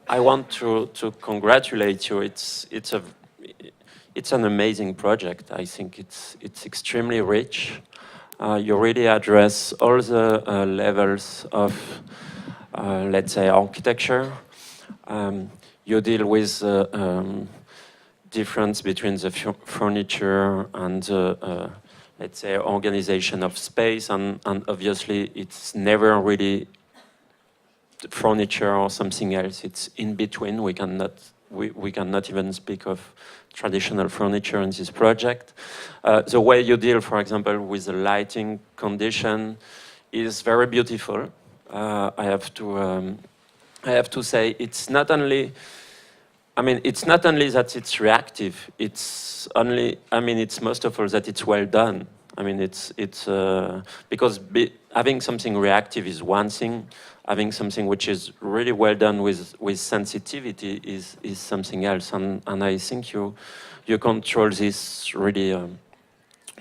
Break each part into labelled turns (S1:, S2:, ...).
S1: I want to congratulate you. It's an amazing project. I think it's extremely rich. You really address all the levels of, let's say, architecture. You deal with difference between the furniture and the, let's say, organization of space, and obviously it's never really furniture or something else. It's in between. We cannot even speak of traditional furniture in this project. The way you deal, for example, with the lighting condition is very beautiful. I have to say, it's not only, I mean, it's not only that it's reactive. It's only, I mean, it's most of all that it's well done. I mean, it's because having something reactive is one thing. Having something which is really well done with sensitivity is something else. And I think you control this really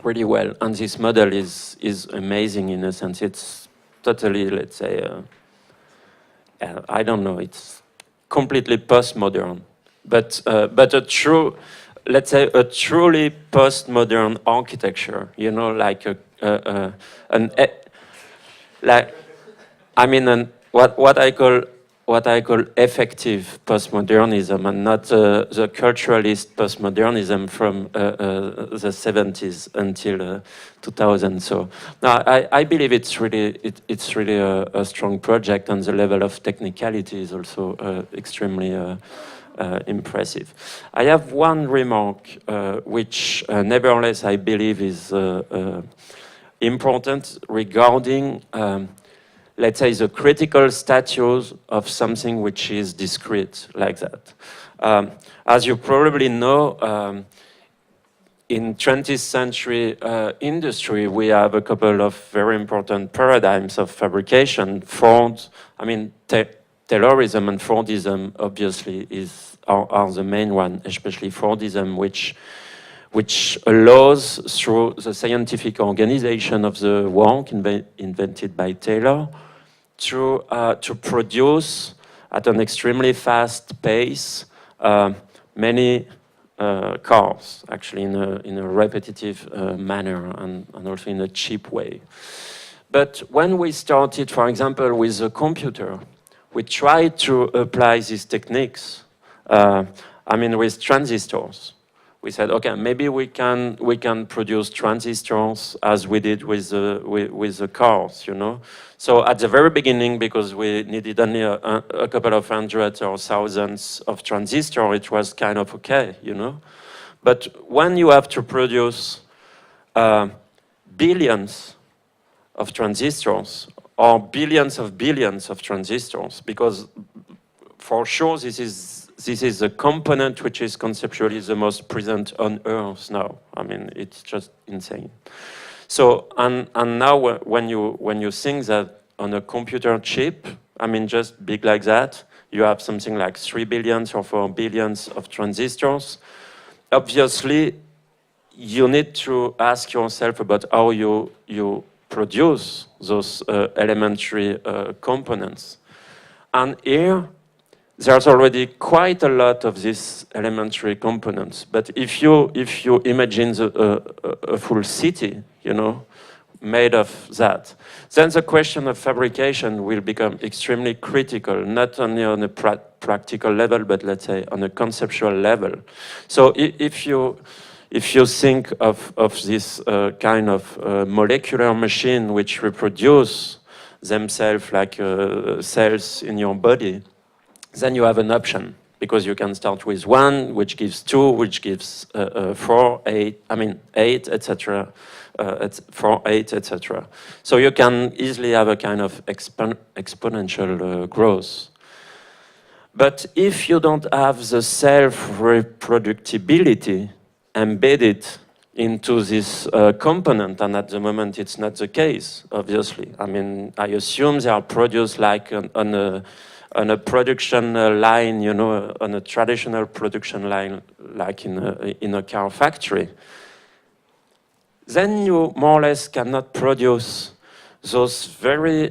S1: really well. And this model is amazing in a sense. It's totally, let's say, I don't know. It's completely postmodern, but a true, let's say, a truly postmodern architecture. You know, like like, I mean, what I call effective postmodernism, and not the culturalist postmodernism from the 70s until 2000. So no, I believe it's really a strong project, and the level of technicality is also extremely impressive. I have one remark, which nevertheless I believe is important regarding, let's say, the critical status of something which is discrete like that. As you probably know, in 20th century industry, we have a couple of very important paradigms of fabrication. Ford, I mean, Taylorism and Fordism obviously are the main one, especially Fordism, which allows, through the scientific organization of the work invented by Taylor, to produce at an extremely fast pace many cars, actually in a repetitive manner, and also in a cheap way. But when we started, for example, with the computer, we tried to apply these techniques, I mean, with transistors. We said, okay, maybe we can produce transistors as we did with the cars, you know. So at the very beginning, because we needed only a couple of hundreds or thousands of transistors, it was kind of okay, you know. But when you have to produce billions of transistors, or billions of transistors, because for sure this is a component which is conceptually the most present on Earth now. I mean, it's just insane. So, and now when you think that on a computer chip, I mean, just big like that, you have something like 3 billion or 4 billion of transistors. Obviously, you need to ask yourself about how you produce those elementary components. And here, there's already quite a lot of these elementary components. But if you imagine a full city, you know, made of that, then the question of fabrication will become extremely critical, not only on a practical level, but let's say on a conceptual level. So if you think of this kind of molecular machine which reproduce themselves like cells in your body, then you have an option, because you can start with 1, which gives 2, which gives 4, 8, I mean 8, etc. 4, 8, etc. So you can easily have a kind of exponential growth. But if you don't have the self-reproducibility embedded into this component, and at the moment it's not the case, obviously. I mean, I assume they are produced like on a production line, you know, on a traditional production line, like in a car factory. Then you more or less cannot produce those very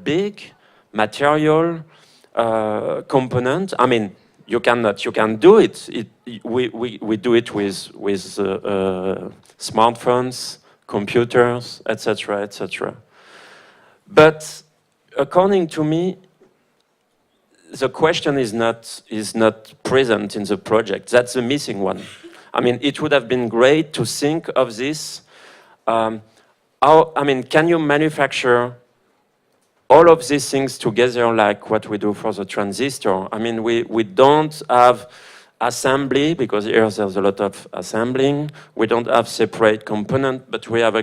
S1: big material component. I mean, you can do it. We do it with smartphones, computers, etc., etc. But according to me, the question is not present in the project. That's the missing one. I mean, it would have been great to think of this. I mean, can you manufacture all of these things together like what we do for the transistor? I mean, we don't have assembly, because here there's a lot of assembling. We don't have separate component, but we have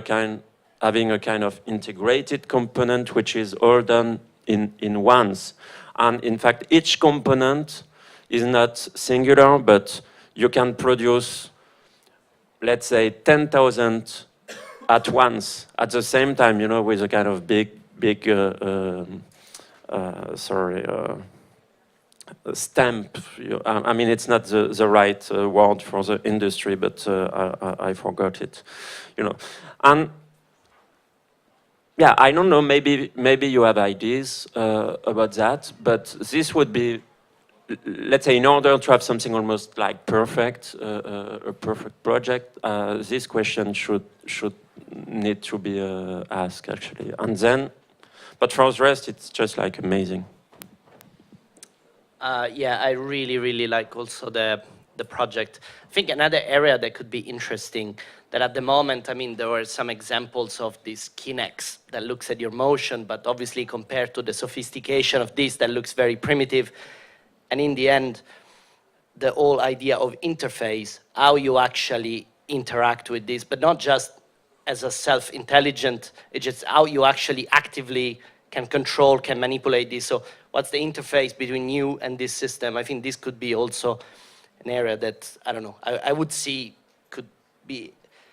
S1: having a kind of integrated component which is all done in once. And in fact, each component is not singular, but you can produce, let's say, 10,000 at once, at the same time, you know, with a kind of big stamp. I mean, it's not the right word for the industry, but I forgot it, you know. And yeah, I don't know, maybe you have ideas about that, but this would be, let's say, in order to have something almost like perfect, a perfect project, this question should need to be asked, actually. And then, but for the rest, it's just like amazing.
S2: Yeah, I really like also the project. I think another area that could be interesting, that at the moment, I mean, there were some examples of these Kinects that looks at your motion, but obviously compared to the sophistication of this, that looks very primitive. And in the end, the whole idea of interface, how you actually interact with this, but not just as a self-intelligent, it's just how you actually actively can control, can manipulate this. So what's the interface between you and this system? I think this could be also an area that, I don't know, I would see could be,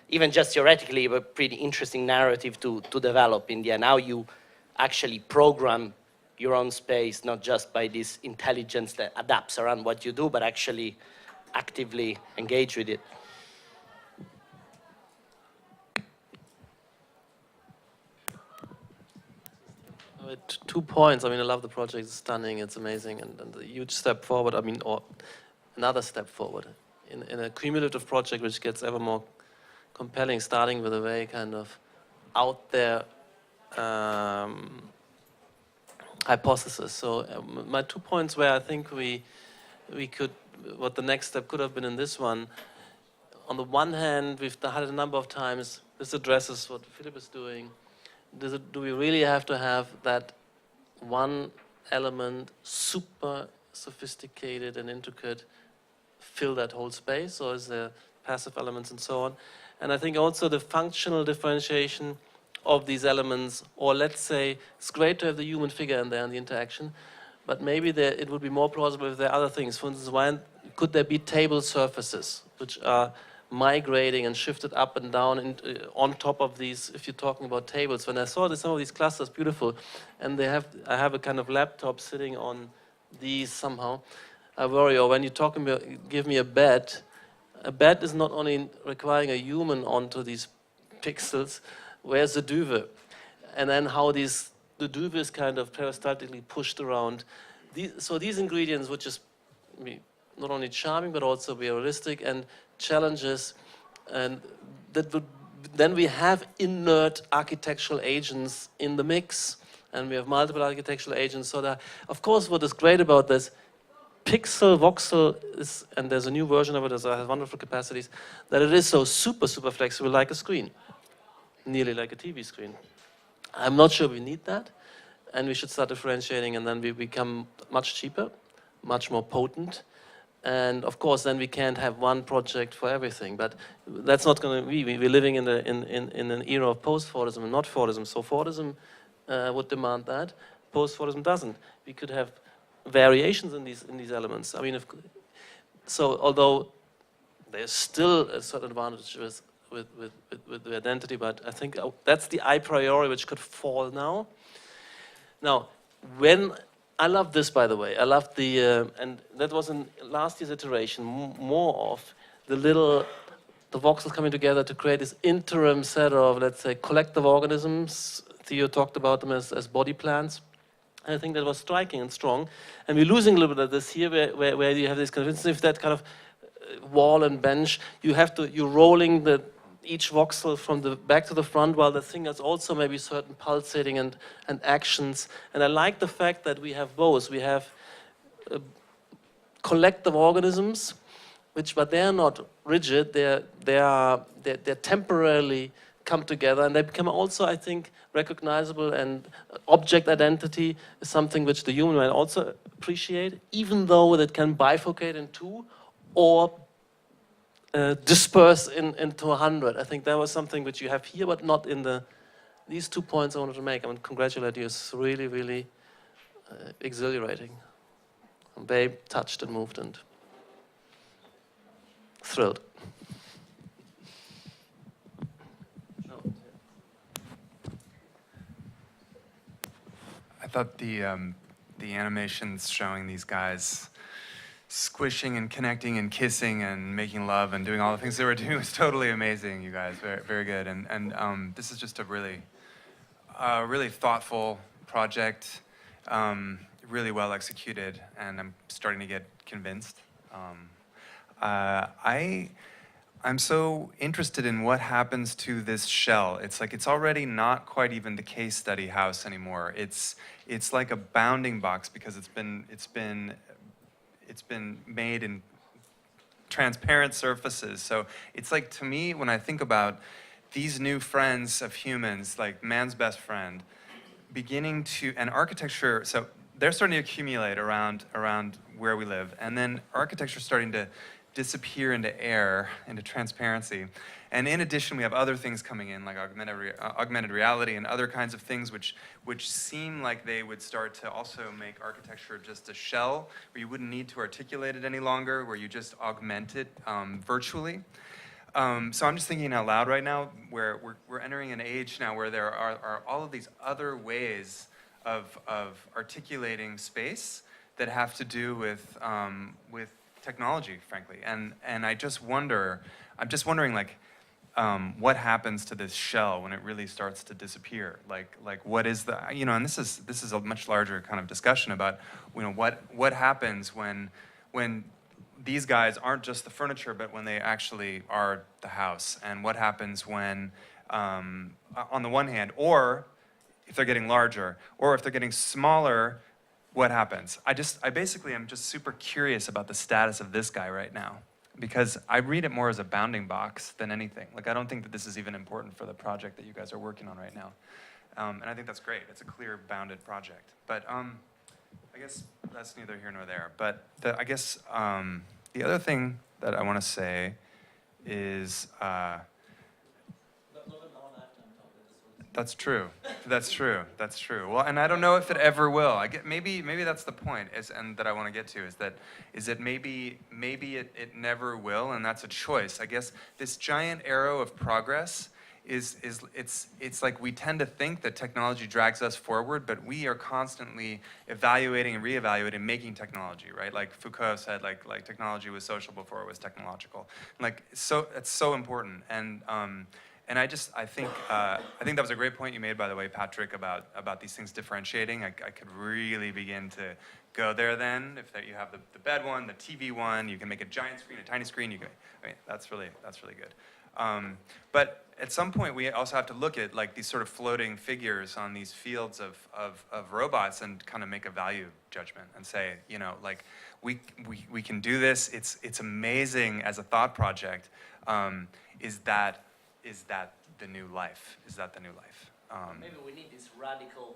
S2: even just theoretically, a pretty interesting narrative to develop in the end. How you actually program your own space, not just by this intelligence that adapts around what you do, but actually actively engage with it.
S3: Two points. I mean, I love the project. It's stunning. It's amazing, and a huge step forward. I mean, or another step forward in a cumulative project which gets ever more compelling, starting with a very kind of out there hypothesis. So my 2 points where I think we could, what the next step could have been in this one. On the one hand, we've had it a number of times. This addresses what Philip is doing. Do we really have to have that one element, super sophisticated and intricate, fill that whole space, or is there passive elements and so on? And I think also the functional differentiation of these elements, or let's say it's great to have the human figure in there and the interaction, but maybe it would be more plausible if there are other things. For instance, could there be table surfaces which are migrating and shifted up and down on top of these, if you're talking about tables. When I saw some of these clusters, beautiful, and I have a kind of laptop sitting on these somehow, I worry. Or when you give me a bed is not only requiring a human onto these pixels, where's the duvet? And then how the duvet is kind of peristaltically pushed around. So these ingredients, which is not only charming, but also realistic and challenges, and then we have inert architectural agents in the mix, and we have multiple architectural agents. So that, of course, what is great about this pixel voxel is, and there's a new version of it that has wonderful capacities, that it is so super flexible, like a screen, nearly like a TV screen. I'm not sure we need that, and we should start differentiating, and then we become much cheaper, much more potent. And of course, then we can't have one project for everything. But that's not going to be. We're living in an era of post-Fordism and not Fordism. So Fordism would demand that. Post-Fordism doesn't. We could have variations in these elements. I mean, so although there's still a certain advantage with the identity, but I think that's the a priori which could fall now. Now, I love this, by the way. I love and that was in last year's iteration, more of the voxels coming together to create this interim set of, let's say, collective organisms. Theo talked about them as body plans. And I think that was striking and strong. And we're losing a little bit of this here, where you have this kind of, instead of that kind of wall and bench, you're rolling each voxel from the back to the front, while the thing has also maybe certain pulsating and actions. And I like the fact that we have both. We have collective organisms, but they're not rigid. They're temporarily come together, and they become also, I think, recognizable, and object identity is something which the human might also appreciate, even though it can bifurcate in two or disperse into 100. I think that was something which you have here, but not in these 2 points I wanted to make. I want to congratulate you. It's really, really exhilarating. I'm very touched and moved and thrilled.
S4: I thought the animations showing these guys squishing and connecting and kissing and making love and doing all the things they were doing was totally amazing, you guys. Very, very good. And this is just a really thoughtful project, really well executed, and I'm starting to get convinced. I'm so interested in what happens to this shell. It's like it's already not quite even the case study house anymore. It's like a bounding box because it's been made in transparent surfaces. So it's like, to me, when I think about these new friends of humans, like man's best friend, beginning to, and architecture, so they're starting to accumulate around where we live, and then architecture starting to disappear into air, into transparency. And in addition, we have other things coming in, like augmented reality and other kinds of things which seem like they would start to also make architecture just a shell, where you wouldn't need to articulate it any longer, where you just augment it virtually. So I'm just thinking out loud right now, where we're entering an age now where there are all of these other ways of articulating space that have to do with technology, frankly, and I'm just wondering, like, what happens to this shell when it really starts to disappear? Like what is the, and this is a much larger kind of discussion about, what happens when these guys aren't just the furniture, but when they actually are the house, and what happens when, on the one hand, or if they're getting larger, or if they're getting smaller, what happens? I basically am just super curious about the status of this guy right now, because I read it more as a bounding box than anything. Like, I don't think that this is even important for the project that you guys are working on right now. And I think that's great. It's a clear, bounded project. But I guess that's neither here nor there. But I guess the other thing that I want to say is, that's true. That's true. That's true. Well, and I don't know if it ever will. Maybe that's the point, and that I want to get to, is that maybe it never will, and that's a choice. I guess this giant arrow of progress it's like we tend to think that technology drags us forward, but we are constantly evaluating and reevaluating, making technology, right? Like Foucault said, like technology was social before it was technological. Like, so it's so important. And I think that was a great point you made, by the way, Patrick, about these things differentiating. I could really begin to go there then. If you have the bed one, the TV one, you can make a giant screen, a tiny screen. That's really good. But at some point, we also have to look at like these sort of floating figures on these fields of robots and kind of make a value judgment and say, like we can do this. It's amazing as a thought project. Is that the new life? Is that the new life?
S2: Maybe we need these radical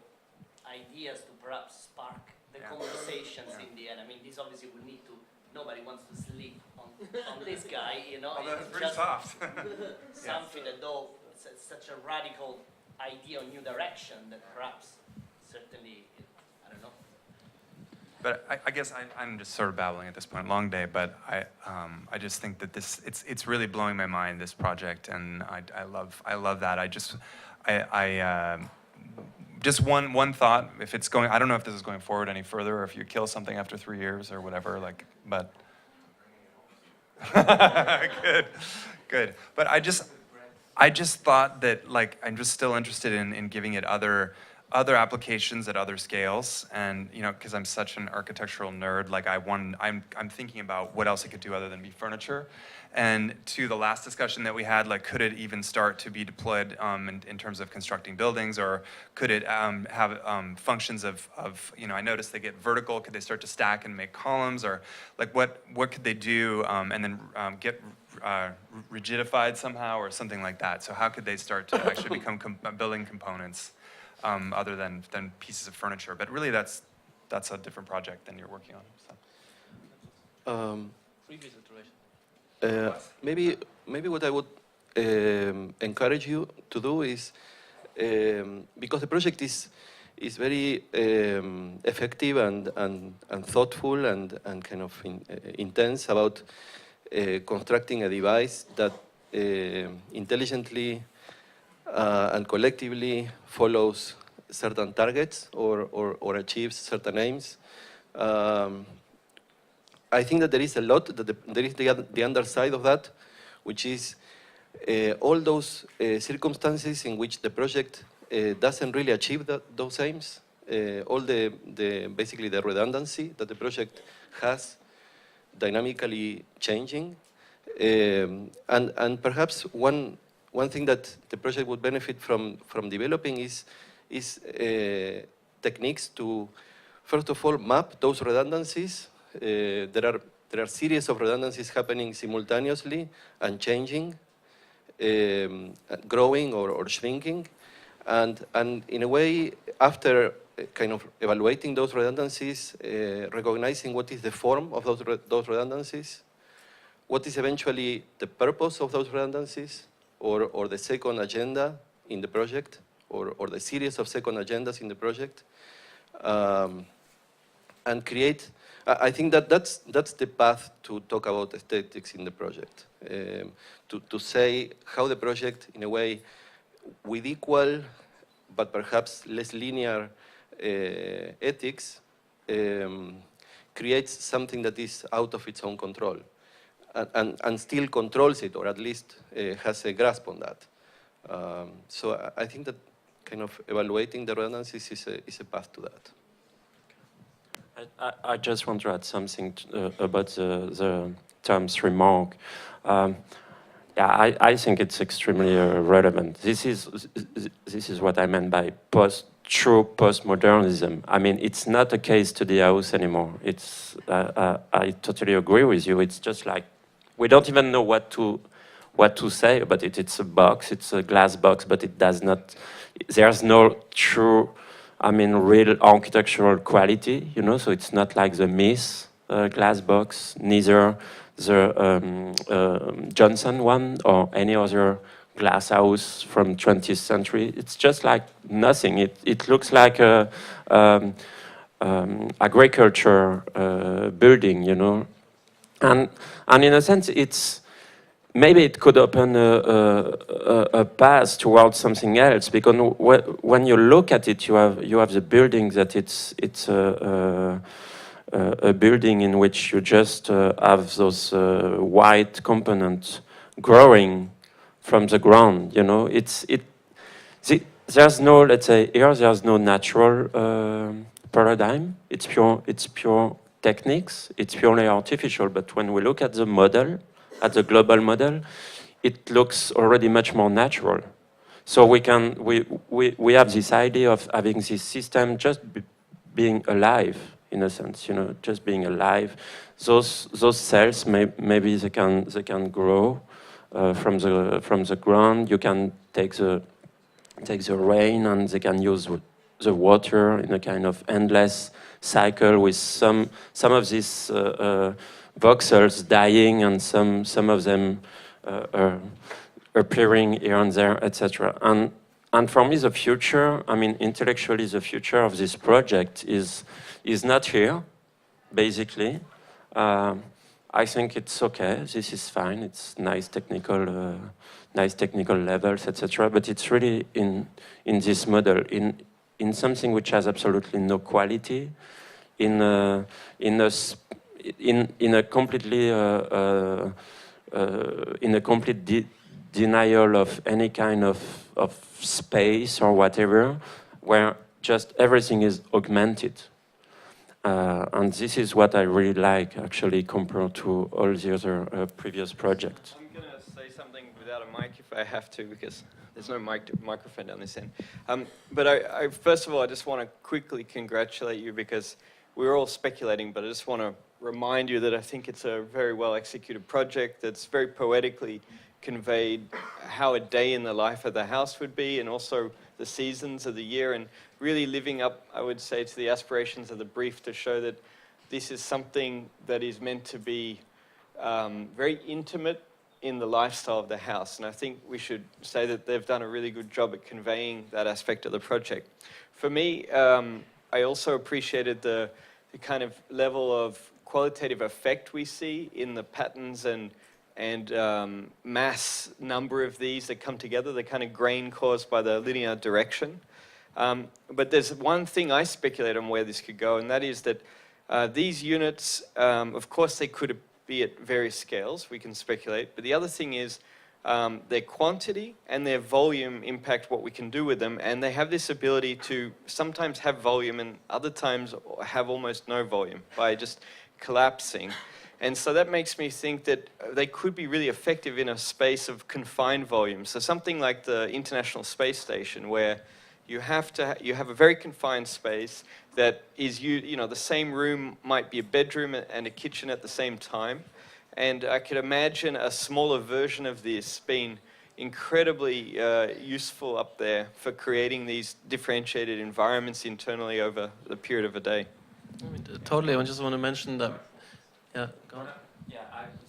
S2: ideas to perhaps spark the conversations in the end. I mean, this obviously will need to, nobody wants to sleep on this guy,
S4: Although it's pretty
S2: just
S4: soft.
S2: something that, though, it's such a radical idea or new direction that perhaps certainly, I don't know.
S4: But I guess I'm just sort of babbling at this point. Long day, but I just think that it's really blowing my mind, this project, and I love that. Just one thought. If it's going, I don't know if this is going forward any further, or if you kill something after 3 years or whatever. But good. But I just thought that, like, I'm just still interested in giving it other other applications at other scales. And you know, because I'm such an architectural nerd, like I'm thinking about what else it could do other than be furniture. And to the last discussion that we had, like, could it even start to be deployed in terms of constructing buildings, or could it have functions of, you know, I noticed they get vertical. Could they start to stack and make columns, or like what could they do, and then get rigidified somehow, or something like that? So how could they start to actually become building components other than pieces of furniture? But really, that's a different project than you're working on. So.
S3: Previous iteration.
S5: Maybe what I would encourage you to do is, because the project is very effective and thoughtful and kind of intense about constructing a device that intelligently and collectively follows certain targets or achieves certain aims. I think that there is a lot, that there is the underside of that, which is all those circumstances in which the project doesn't really achieve those aims, all basically the redundancy that the project has, dynamically changing, and perhaps one thing that the project would benefit from developing is techniques to, first of all, map those redundancies. There are series of redundancies happening simultaneously and changing, growing or shrinking, and in a way, after kind of evaluating those redundancies, recognizing what is the form of those redundancies, what is eventually the purpose of those redundancies, or the second agenda in the project, or the series of second agendas in the project, and create. I think that's the path to talk about aesthetics in the project, to say how the project, in a way, with equal but perhaps less linear ethics, creates something that is out of its own control, and still controls it, or at least has a grasp on that. So I think that kind of evaluating the redundancies is a path to that.
S1: I just want to add something about the Tom's remark. Yeah, I think it's extremely relevant. This is what I meant by true postmodernism. I mean, it's not a case study house anymore. It's I totally agree with you. It's just like we don't even know what to say about it. It's a box. It's a glass box, but it does not. There's no true, I mean, real architectural quality, you know, so it's not like the Myth glass box, neither the Johnson one or any other glass house from 20th century. It's just like nothing. It looks like a agriculture building, you know, and in a sense, maybe it could open a path towards something else, because when you look at it, you have the building that it's a building in which you just have those white components growing from the ground. You know, there's no, let's say here, there's no natural paradigm. It's pure techniques. It's purely artificial. But when we look at the model, at the global model, it looks already much more natural. So we have this idea of having this system just being alive, in a sense, you know, just being alive. Those cells maybe they can grow from the ground. You can take the rain, and they can use the water in a kind of endless cycle, with some of these voxels dying and some of them appearing here and there, etc. And for me, the future, I mean, intellectually, the future of this project is not here, basically. I think it's okay. This is fine. It's nice technical levels, etc. But it's really in this model, in something which has absolutely no quality, in a completely in a complete denial of any kind of space or whatever, where just everything is augmented. And this is what I really like, actually, compared to all the other previous projects.
S6: I'm going to say something without a mic if I have to, because there's no microphone down this end. But I first of all, I just want to quickly congratulate you, because we're all speculating, but I just want to remind you that I think it's a very well executed project that's very poetically conveyed how a day in the life of the house would be, and also the seasons of the year, and really living up, I would say, to the aspirations of the brief to show that this is something that is meant to be very intimate in the lifestyle of the house. And I think we should say that they've done a really good job at conveying that aspect of the project. For me, I also appreciated the kind of level of qualitative effect we see in the patterns and mass number of these that come together, the kind of grain caused by the linear direction. But there's one thing I speculate on where this could go, and that is that these units, of course, they could be at various scales, we can speculate, but the other thing is their quantity and their volume impact what we can do with them, and they have this ability to sometimes have volume and other times have almost no volume by just collapsing. And so that makes me think that they could be really effective in a space of confined volume. So something like the International Space Station, where you have a very confined space that is, the same room might be a bedroom and a kitchen at the same time. And I could imagine a smaller version of this being incredibly useful up there for creating these differentiated environments internally over the period of a day.
S3: I mean, totally. I just want to mention that. Yeah, go on.
S1: Yeah,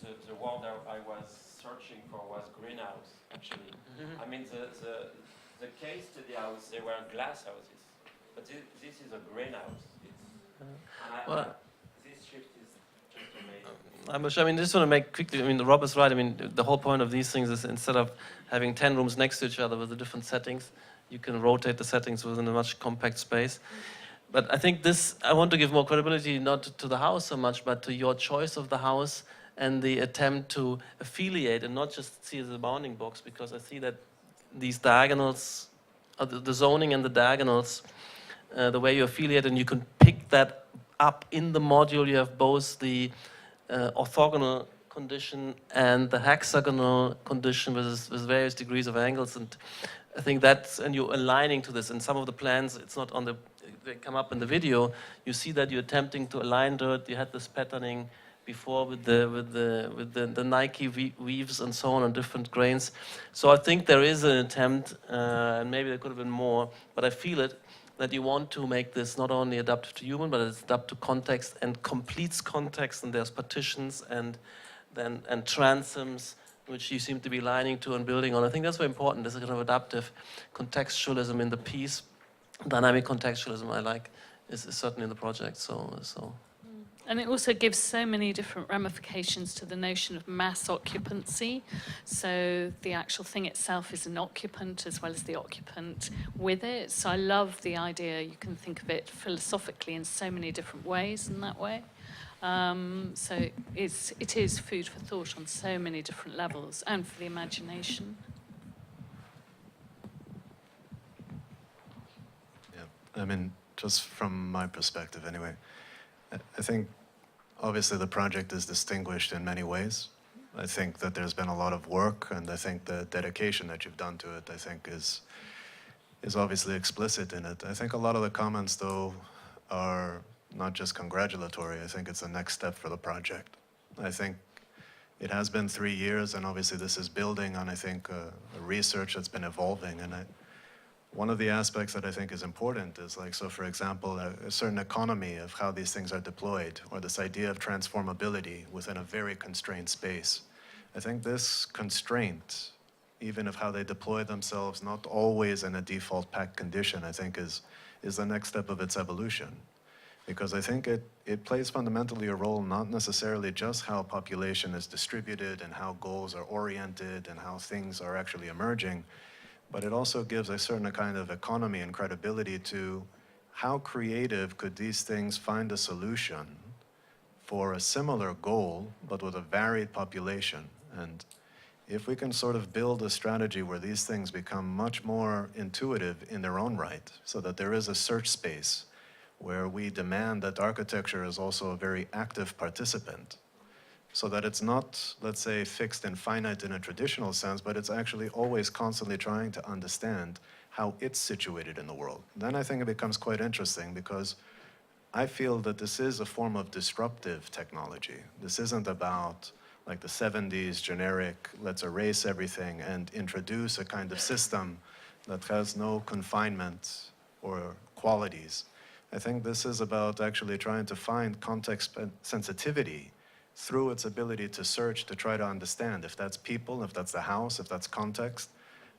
S1: the word I was searching for was greenhouse, actually.
S3: Mm-hmm.
S1: I mean, the case study house, they were glass houses, but this is a greenhouse. This shift is just amazing.
S3: I mean, just want to make quickly, I mean, Rob is right. I mean, the whole point of these things is instead of having 10 rooms next to each other with the different settings, you can rotate the settings within a much compact space. But I think I want to give more credibility not to the house so much, but to your choice of the house and the attempt to affiliate and not just see it as a bounding box, because I see that these diagonals, the zoning and the diagonals, the way you affiliate, and you can pick that up in the module. You have both the orthogonal condition and the hexagonal condition with various degrees of angles, and I think and you're aligning to this. And some of the plans, it's not on they come up in the video. You see that you're attempting to align to it. You had this patterning before with the Nike weaves and so on different grains. So I think there is an attempt, and maybe there could have been more, but I feel it, that you want to make this not only adaptive to human, but it's adaptive to context and completes context, and there's partitions and transoms, which you seem to be lining to and building on. I think that's very important. There's a kind of adaptive contextualism in the piece. Dynamic contextualism I like is certainly in the project. So.
S7: And it also gives so many different ramifications to the notion of mass occupancy. So the actual thing itself is an occupant as well as the occupant with it. So I love the idea. You can think of it philosophically in so many different ways in that way. So it is food for thought on so many different levels and for the imagination.
S8: I mean, just from my perspective anyway, I think obviously the project is distinguished in many ways. I think that there's been a lot of work, and I think the dedication that you've done to it, I think is obviously explicit in it. I think a lot of the comments, though, are not just congratulatory. I think it's the next step for the project. I think it has been 3 years, and obviously this is building on, I think, a research that's been evolving, and one of the aspects that I think is important is so for example, a certain economy of how these things are deployed, or this idea of transformability within a very constrained space. I think this constraint, even of how they deploy themselves, not always in a default packed condition, I think is the next step of its evolution. Because I think it plays fundamentally a role, not necessarily just how population is distributed and how goals are oriented and how things are actually emerging, but it also gives a certain kind of economy and credibility to how creative could these things find a solution for a similar goal, but with a varied population. And if we can sort of build a strategy where these things become much more intuitive in their own right, so that there is a search space where we demand that architecture is also a very active participant, so that it's not, let's say, fixed and finite in a traditional sense, but it's actually always constantly trying to understand how it's situated in the world. Then I think it becomes quite interesting, because I feel that this is a form of disruptive technology. This isn't about like the 70s generic, let's erase everything and introduce a kind of system that has no confinement or qualities. I think this is about actually trying to find context sensitivity through its ability to search, to try to understand if that's people, if that's the house, if that's context.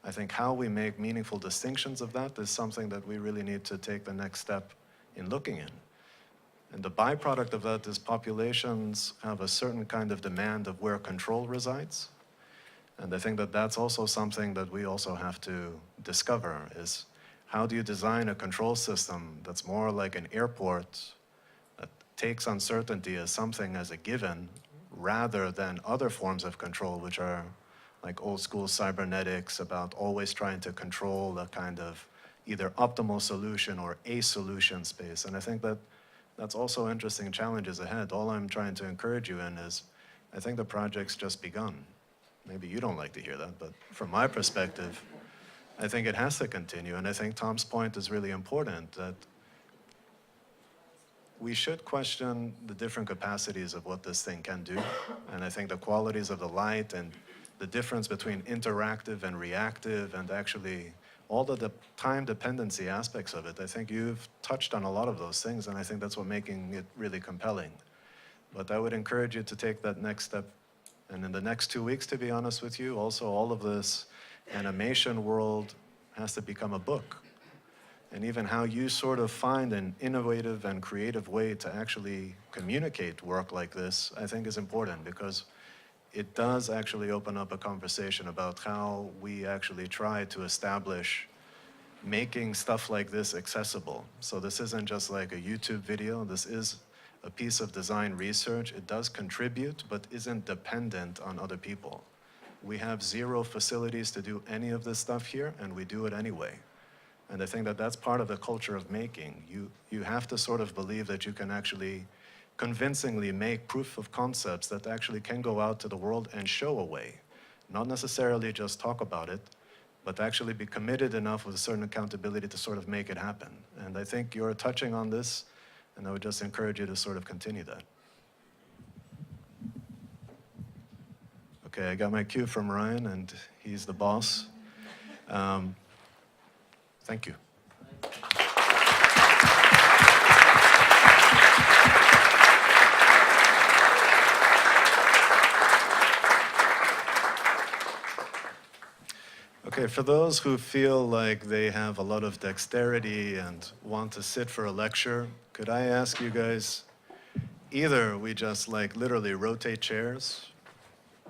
S8: I think how we make meaningful distinctions of that is something that we really need to take the next step in looking in. And the byproduct of that is populations have a certain kind of demand of where control resides. And I think that that's also something that we also have to discover, is how do you design a control system that's more like an airport that takes uncertainty as something as a given, rather than other forms of control, which are like old school cybernetics, about always trying to control a kind of either optimal solution or a solution space. And I think that that's also interesting challenges ahead. All I'm trying to encourage you in is, I think the project's just begun. Maybe you don't like to hear that, but from my perspective, I think it has to continue. And I think Tom's point is really important, that we should question the different capacities of what this thing can do. And I think the qualities of the light and the difference between interactive and reactive, and actually all the time dependency aspects of it. I think you've touched on a lot of those things, and I think that's what making it really compelling. But I would encourage you to take that next step. And in the next 2 weeks, to be honest with you, also all of this animation world has to become a book. And even how you sort of find an innovative and creative way to actually communicate work like this, I think is important, because it does actually open up a conversation about how we actually try to establish making stuff like this accessible. So this isn't just like a YouTube video, this is a piece of design research. It does contribute, but isn't dependent on other people. We have zero facilities to do any of this stuff here, and we do it anyway. And I think that that's part of the culture of making. You have to sort of believe that you can actually convincingly make proof of concepts that actually can go out to the world and show a way. Not necessarily just talk about it, but actually be committed enough with a certain accountability to sort of make it happen. And I think you're touching on this, and I would just encourage you to sort of continue that. Okay, I got my cue from Ryan, and he's the boss. Thank you. Okay, for those who feel like they have a lot of dexterity and want to sit for a lecture, could I ask you guys, either we just like literally rotate chairs,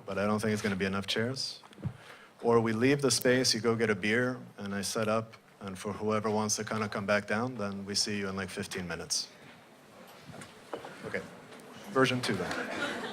S8: but I don't think it's going to be enough chairs, or we leave the space, you go get a beer, and I set up, and for whoever wants to kind of come back down, then we see you in like 15 minutes. Okay, version 2 then.